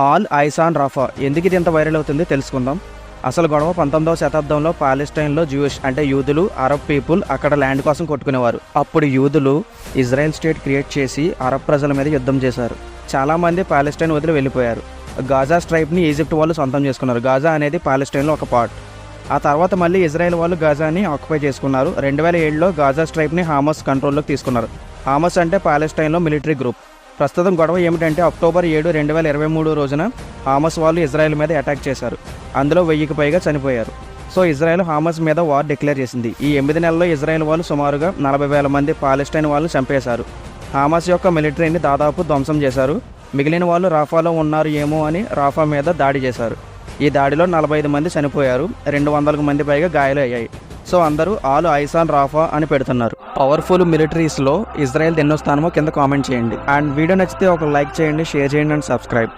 All eyes on Rapha ఎందుకు ఇది ఇంత వైరల్ అవుతుంది తెలుసుకుందాం. అసలు గొడవ 19వ శతాబ్దంలో పాలెస్టైన్లో జూయిష్ అంటే యూదులు, అరబ్ పీపుల్ అక్కడ ల్యాండ్ కోసం కొట్టుకునేవారు. అప్పుడు యూదులు ఇజ్రాయెల్ స్టేట్ క్రియేట్ చేసి అరబ్ ప్రజల మీద యుద్ధం చేశారు. చాలామంది పాలెస్టైన్ వదిలి వెళ్ళిపోయారు. గాజా స్ట్రైప్ని ఈజిప్ట్ వాళ్ళు సొంతం చేసుకున్నారు. గాజా అనేది పాలెస్టైన్లో ఒక పార్ట్. ఆ తర్వాత మళ్ళీ ఇజ్రాయెల్ వాళ్ళు గాజాని ఆక్యుపై చేసుకున్నారు. 2007లో గాజా స్ట్రైప్ని హామస్ కంట్రోల్లోకి తీసుకున్నారు. హామస్ అంటే పాలెస్టైన్లో మిలిటరీ గ్రూప్. ప్రస్తుతం గొడవ ఏమిటంటే అక్టోబర్ 7, 2023 రోజున హామస్ వాళ్ళు ఇజ్రాయెల్ మీద అటాక్ చేశారు. అందులో 1000కి పైగా చనిపోయారు. సో ఇజ్రాయెల్ హామస్ మీద వార్ డిక్లేర్ చేసింది. ఈ 8 నెలల్లో ఇజ్రాయెల్ వాళ్ళు సుమారుగా 40,000 మంది పాలెస్టైన్ వాళ్ళు చంపేశారు. హామస్ యొక్క మిలిటరీని దాదాపు ధ్వంసం చేశారు. మిగిలిన వాళ్ళు రాఫాలో ఉన్నారు ఏమో అని రాఫా మీద దాడి చేశారు. ఈ దాడిలో 45 మంది చనిపోయారు. 200 మంది పైగా గాయాలు అయ్యాయి. సో అందరూ ఆల్ ఐస్ ఆన్ రాఫా అని పెడుతున్నారు. పవర్ఫుల్ మిలిటరీస్లో ఇజ్రాయెల్ ఎన్నో స్థానమో కింద కామెంట్ చేయండి. అండ్ వీడియో నచ్చితే ఒక లైక్ చేయండి, షేర్ చేయండి అండ్ సబ్స్క్రైబ్.